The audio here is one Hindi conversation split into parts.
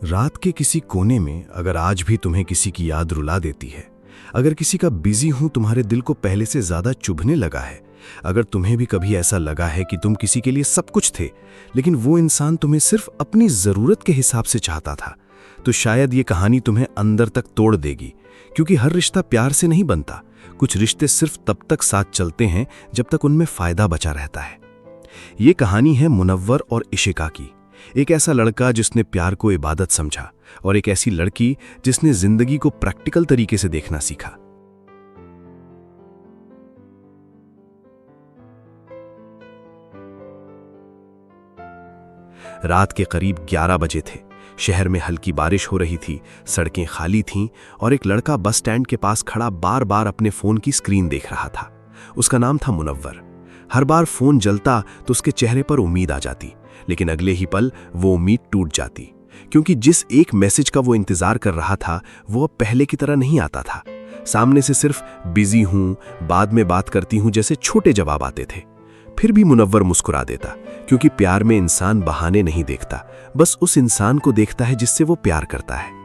रात के किसी कोने में अगर आज भी तुम्हें किसी की याद रुला देती है, अगर किसी का बिजी हूं तुम्हारे दिल को पहले से ज्यादा चुभने लगा है, अगर तुम्हें भी कभी ऐसा लगा है कि तुम किसी के लिए सब कुछ थे लेकिन वो इंसान तुम्हें सिर्फ अपनी जरूरत के हिसाब से चाहता था, तो शायद ये कहानी तुम्हें अंदर तक तोड़ देगी। क्योंकि हर रिश्ता प्यार से नहीं बनता। कुछ रिश्ते सिर्फ तब तक साथ चलते हैं जब तक उनमें फायदा बचा रहता है। ये कहानी है मुनव्वर और इशिका की। एक ऐसा लड़का जिसने प्यार को इबादत समझा और एक ऐसी लड़की जिसने जिंदगी को प्रैक्टिकल तरीके से देखना सीखा। रात के करीब 11 बजे थे। शहर में हल्की बारिश हो रही थी, सड़कें खाली थीं और एक लड़का बस स्टैंड के पास खड़ा बार बार अपने फोन की स्क्रीन देख रहा था। उसका नाम था मुनव्वर। हर बार फोन जलता तो उसके चेहरे पर उम्मीद आ जाती, लेकिन अगले ही पल वो उम्मीद टूट जाती, क्योंकि जिस एक मैसेज का वो इंतजार कर रहा था वो अब पहले की तरह नहीं आता था। सामने से सिर्फ बिजी हूं, बाद में बात करती हूं जैसे छोटे जवाब आते थे। फिर भी मुनव्वर मुस्कुरा देता, क्योंकि प्यार में इंसान बहाने नहीं देखता, बस उस इंसान को देखता है जिससे वो प्यार करता है।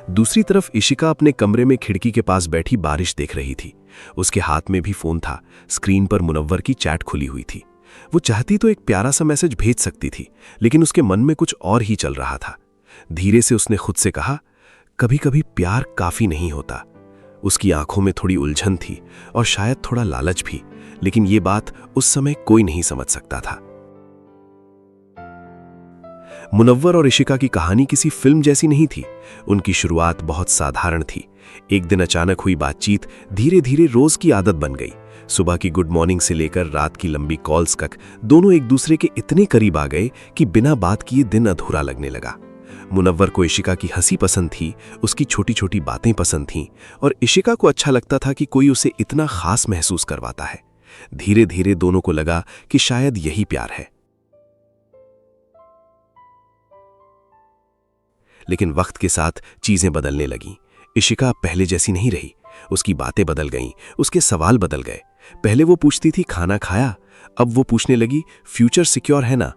दूसरी तरफ इशिका अपने कमरे में खिड़की के पास बैठी बारिश देख रही थी। उसके हाथ में भी फोन था। स्क्रीन पर मुनव्वर की चैट खुली हुई थी। वो चाहती तो एक प्यारा सा मैसेज भेज सकती थी, लेकिन उसके मन में कुछ और ही चल रहा था। धीरे से उसने खुद से कहा, कभी कभी प्यार काफी नहीं होता। उसकी आंखों में थोड़ी उलझन थी और शायद थोड़ा लालच भी, लेकिन ये बात उस समय कोई नहीं समझ सकता था। मुनव्वर और इशिका की कहानी किसी फिल्म जैसी नहीं थी। उनकी शुरुआत बहुत साधारण थी। एक दिन अचानक हुई बातचीत धीरे धीरे रोज की आदत बन गई। सुबह की गुड मॉर्निंग से लेकर रात की लंबी कॉल्स तक दोनों एक दूसरे के इतने करीब आ गए कि बिना बात किए दिन अधूरा लगने लगा। मुनव्वर को इशिका की हंसी पसंद थी, उसकी छोटी छोटी बातें पसंद थीं, और इशिका को अच्छा लगता था कि कोई उसे इतना खास महसूस करवाता है। धीरे धीरे दोनों को लगा कि शायद यही प्यार है। लेकिन वक्त के साथ चीजें बदलने लगीं। इशिका पहले जैसी नहीं रही। उसकी बातें बदल गईं, उसके सवाल बदल गए। पहले वो पूछती थी खाना खाया, अब वो पूछने लगी फ्यूचर सिक्योर है ना।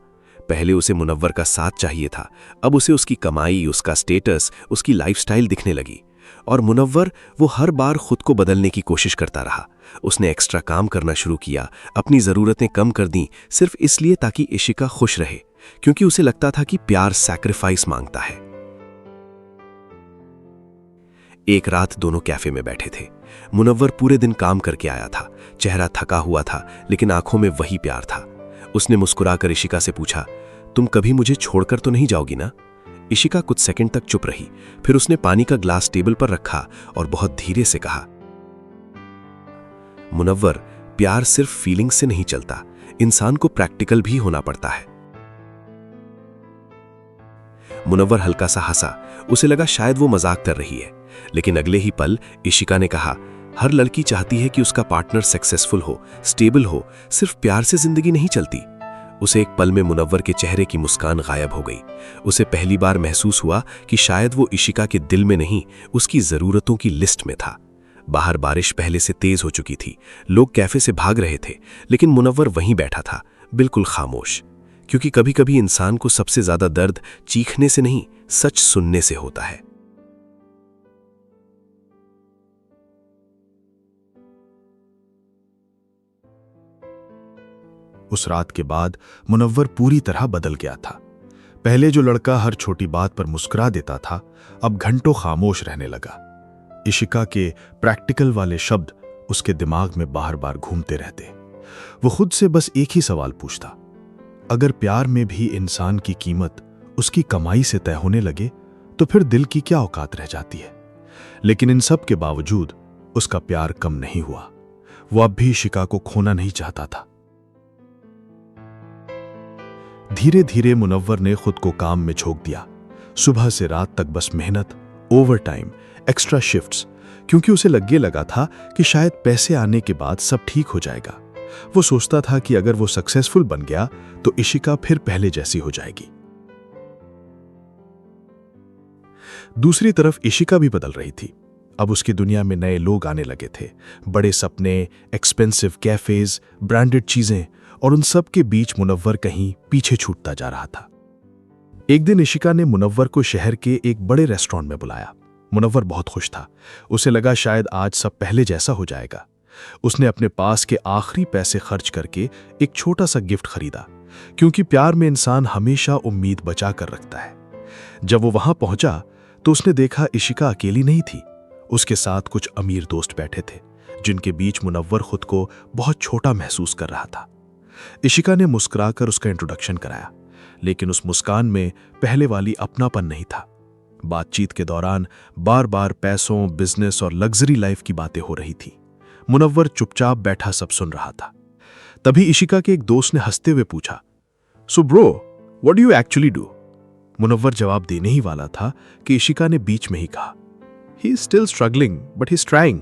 पहले उसे मुनव्वर का साथ चाहिए था, अब उसे उसकी कमाई, उसका स्टेटस, उसकी लाइफस्टाइल दिखने लगी। और मुनव्वर वो हर बार खुद को बदलने की कोशिश करता रहा। उसने एक्स्ट्रा काम करना शुरू किया, अपनी ज़रूरतें कम कर दी, सिर्फ इसलिए ताकि इशिका खुश रहे, क्योंकि उसे लगता था कि प्यार सैक्रिफाइस मांगता है। एक रात दोनों कैफे में बैठे थे। मुनव्वर पूरे दिन काम करके आया था, चेहरा थका हुआ था, लेकिन आंखों में वही प्यार था। उसने मुस्कुराकर इशिका से पूछा, तुम कभी मुझे छोड़कर तो नहीं जाओगी ना? इशिका कुछ सेकंड तक चुप रही, फिर उसने पानी का ग्लास टेबल पर रखा और बहुत धीरे से कहा, मुनव्वर, प्यार सिर्फ फीलिंग से नहीं चलता, इंसान को प्रैक्टिकल भी होना पड़ता है। मुनव्वर हल्का सा हंसा। उसे लगा शायद वो मजाक कर रही है, लेकिन अगले ही पल इशिका ने कहा, हर लड़की चाहती है कि उसका पार्टनर सक्सेसफुल हो, स्टेबल हो, सिर्फ प्यार से जिंदगी नहीं चलती। उसे एक पल में मुनव्वर के चेहरे की मुस्कान गायब हो गई। उसे पहली बार महसूस हुआ कि शायद वो इशिका के दिल में नहीं, उसकी जरूरतों की लिस्ट में था। बाहर बारिश पहले से तेज हो चुकी थी। लोग कैफे से भाग रहे थे, लेकिन मुनव्वर वहीं बैठा था, बिल्कुल खामोश। क्योंकि कभी कभी इंसान को सबसे ज्यादा दर्द चीखने से नहीं, सच सुनने से होता है। उस रात के बाद मुनव्वर पूरी तरह बदल गया था। पहले जो लड़का हर छोटी बात पर मुस्कुरा देता था, अब घंटों खामोश रहने लगा। इशिका के प्रैक्टिकल वाले शब्द उसके दिमाग में बार बार घूमते रहते। वो खुद से बस एक ही सवाल पूछता, अगर प्यार में भी इंसान की कीमत उसकी कमाई से तय होने लगे तो फिर दिल की क्या औकात रह जाती है। लेकिन इन सब के बावजूद उसका प्यार कम नहीं हुआ। वो अब भी इशिका को खोना नहीं चाहता था। धीरे धीरे मुनव्वर ने खुद को काम में झोंक दिया। सुबह से रात तक बस मेहनत, ओवर टाइम, एक्स्ट्रा शिफ्ट्स, क्योंकि उसे लगा था कि शायद पैसे आने के बाद सब ठीक हो जाएगा। वो सोचता था कि अगर वो सक्सेसफुल बन गया तो इशिका फिर पहले जैसी हो जाएगी। दूसरी तरफ इशिका भी बदल रही थी। अब उसकी दुनिया में नए लोग आने लगे थे, बड़े सपने, एक्सपेंसिव कैफेज, ब्रांडेड चीजें, और उन सब के बीच मुनव्वर कहीं पीछे छूटता जा रहा था। एक दिन इशिका ने मुनव्वर को शहर के एक बड़े रेस्टोरेंट में बुलाया। मुनव्वर बहुत खुश था। उसे लगा शायद आज सब पहले जैसा हो जाएगा। उसने अपने पास के आखिरी पैसे खर्च करके एक छोटा सा गिफ्ट खरीदा, क्योंकि प्यार में इंसान हमेशा उम्मीद बचा कर रखता है। जब वो वहां पहुंचा तो उसने देखा इशिका अकेली नहीं थी। उसके साथ कुछ अमीर दोस्त बैठे थे, जिनके बीच मुनव्वर खुद को बहुत छोटा महसूस कर रहा था। इशिका ने मुस्कुराकर उसका इंट्रोडक्शन कराया, लेकिन उस मुस्कान में पहले वाली अपनापन नहीं था। बातचीत के दौरान बार बार पैसों, बिजनेस और लग्जरी लाइफ की बातें हो रही थी। मुनव्वर चुपचाप बैठा सब सुन रहा था। तभी इशिका के एक दोस्त ने हंसते हुए पूछा, so bro, what do you actually do? Munawar जवाब देने ही वाला था कि इशिका ने बीच में ही कहा, he is still struggling but he is trying.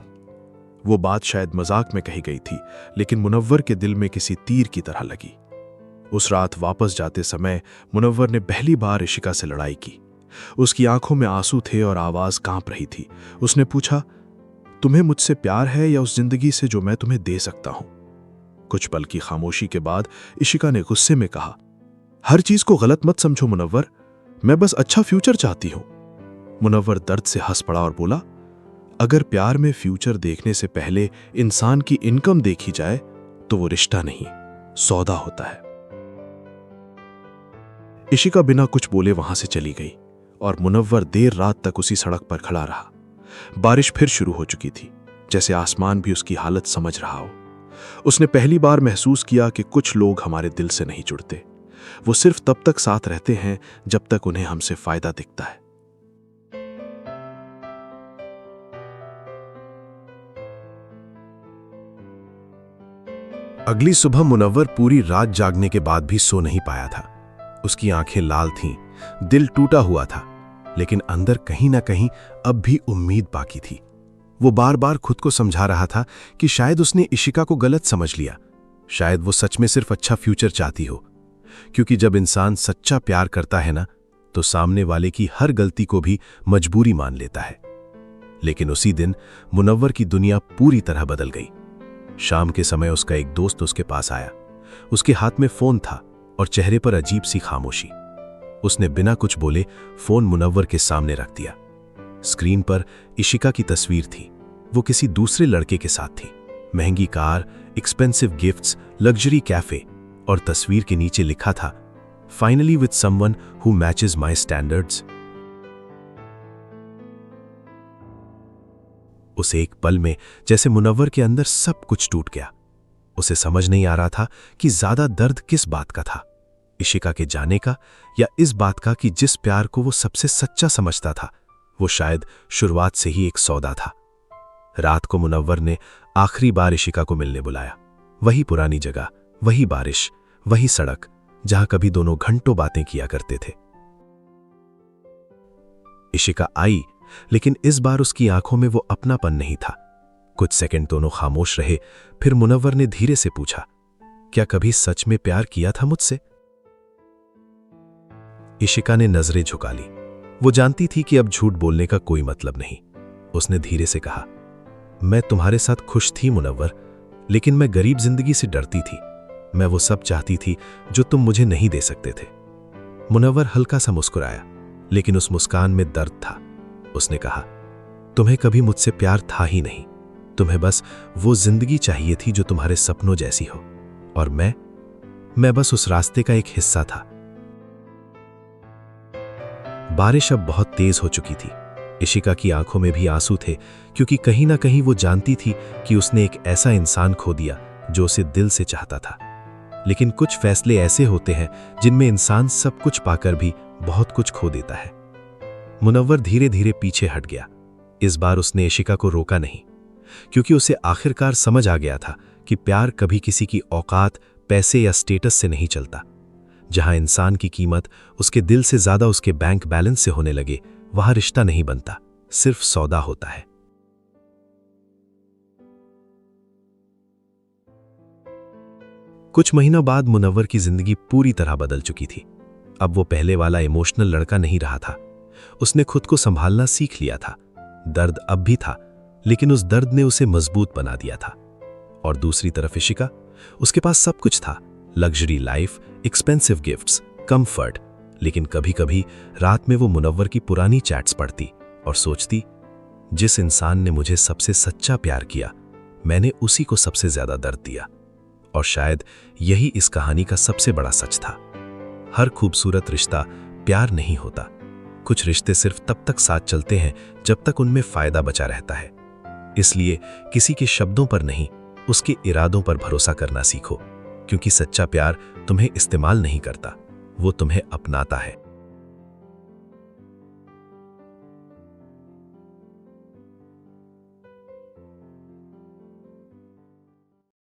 वो बात शायद मजाक में कही गई थी, लेकिन मुनव्वर के दिल में किसी तीर की तरह लगी। उस रात वापस जाते समय मुनव्वर ने पहली बार इशिका से लड़ाई की। उसकी आंखों में आंसू थे और आवाज कांप रही थी। उसने पूछा, तुम्हें मुझसे प्यार है या उस जिंदगी से जो मैं तुम्हें दे सकता हूं? कुछ पल की खामोशी के बाद इशिका ने गुस्से में कहा, हर चीज को गलत मत समझो मुनव्वर, मैं बस अच्छा फ्यूचर चाहती हूं। मुनव्वर दर्द से हंस पड़ा और बोला, अगर प्यार में फ्यूचर देखने से पहले इंसान की इनकम देखी जाए तो वो रिश्ता नहीं, सौदा होता है। इशिका बिना कुछ बोले वहां से चली गई और मुनव्वर देर रात तक उसी सड़क पर खड़ा रहा। बारिश फिर शुरू हो चुकी थी, जैसे आसमान भी उसकी हालत समझ रहा हो। उसने पहली बार महसूस किया कि कुछ लोग हमारे दिल से नहीं जुड़ते। वो सिर्फ तब तक साथ रहते हैं जब तक उन्हें हमसे फायदा दिखता है। अगली सुबह मुनव्वर पूरी रात जागने के बाद भी सो नहीं पाया था। उसकी आंखें लाल थीं, दिल टूटा हुआ था, लेकिन अंदर कहीं ना कहीं अब भी उम्मीद बाकी थी। वो बार बार खुद को समझा रहा था कि शायद उसने इशिका को गलत समझ लिया, शायद वो सच में सिर्फ अच्छा फ्यूचर चाहती हो। क्योंकि जब इंसान सच्चा प्यार करता है ना, तो सामने वाले की हर गलती को भी मजबूरी मान लेता है। लेकिन उसी दिन मुनव्वर की दुनिया पूरी तरह बदल गई। शाम के समय उसका एक दोस्त उसके पास आया। उसके हाथ में फोन था और चेहरे पर अजीब सी खामोशी। उसने बिना कुछ बोले फोन मुनव्वर के सामने रख दिया। स्क्रीन पर इशिका की तस्वीर थी। वो किसी दूसरे लड़के के साथ थी। महंगी car, expensive gifts, luxury cafe, और तस्वीर के नीचे लिखा था, finally with someone who matches my standards. उस एक पल में जैसे मुनव्वर के अंदर सब कुछ टूट गया। उसे समझ नहीं आ रहा था कि ज्यादा दर्द किस बात का था, इशिका के जाने का या इस बात का कि जिस प्यार को वो सबसे सच्चा समझता था वो शायद शुरुआत से ही एक सौदा था। रात को मुनव्वर ने आखिरी बार इशिका को मिलने बुलाया। वही पुरानी जगह, वही बारिश, वही सड़क जहां कभी दोनों घंटों बातें किया करते थे। इशिका आई, लेकिन इस बार उसकी आंखों में वो अपनापन नहीं था। कुछ सेकंड दोनों खामोश रहे, फिर मुनव्वर ने धीरे से पूछा, क्या कभी सच में प्यार किया था मुझसे? इशिका ने नजरें झुका ली। वो जानती थी कि अब झूठ बोलने का कोई मतलब नहीं। उसने धीरे से कहा, मैं तुम्हारे साथ खुश थी मुनव्वर, लेकिन मैं गरीब जिंदगी से डरती थी। मैं वो सब चाहती थी जो तुम मुझे नहीं दे सकते थे। मुनव्वर हल्का सा मुस्कुराया, लेकिन उस मुस्कान में दर्द था। उसने कहा, तुम्हें कभी मुझसे प्यार था ही नहीं। तुम्हें बस वो जिंदगी चाहिए थी जो तुम्हारे सपनों जैसी हो, और मैं बस उस रास्ते का एक हिस्सा था। बारिश अब बहुत तेज हो चुकी थी। इशिका की आंखों में भी आंसू थे, क्योंकि कहीं ना कहीं वो जानती थी कि उसने एक ऐसा इंसान खो दिया जो उसे दिल से चाहता था। लेकिन कुछ फैसले ऐसे होते हैं जिनमें इंसान सब कुछ पाकर भी बहुत कुछ खो देता है। मुनव्वर धीरे धीरे पीछे हट गया। इस बार उसने इशिका को रोका नहीं, क्योंकि उसे आखिरकार समझ आ गया था कि प्यार कभी किसी की औकात, पैसे या स्टेटस से नहीं चलता। जहां इंसान की कीमत उसके दिल से ज्यादा उसके बैंक बैलेंस से होने लगे, वहां रिश्ता नहीं बनता, सिर्फ सौदा होता है। कुछ महीनों बाद मुनव्वर की जिंदगी पूरी तरह बदल चुकी थी। अब वो पहले वाला इमोशनल लड़का नहीं रहा था। उसने खुद को संभालना सीख लिया था। दर्द अब भी था, लेकिन उस दर्द ने उसे मजबूत बना दिया था। और दूसरी तरफ इशिका, उसके पास सब कुछ था, luxury life, expensive gifts, comfort, लेकिन कभी कभी रात में वो मुनव्वर की पुरानी चैट्स पढ़ती और सोचती, जिस इंसान ने मुझे सबसे सच्चा प्यार किया, मैंने उसी को सबसे ज्यादा दर्द दिया। और शायद यही इस कहानी का सबसे बड़ा सच था। हर खूबसूरत रिश्ता प्यार नहीं होता। कुछ रिश्ते सिर्फ तब तक साथ चलते हैं जब तक उनमें फायदा बचा रहता है। इसलिए किसी के शब्दों पर नहीं, उसके इरादों पर भरोसा करना सीखो, क्योंकि सच्चा प्यार तुम्हें इस्तेमाल नहीं करता, वो तुम्हें अपनाता है।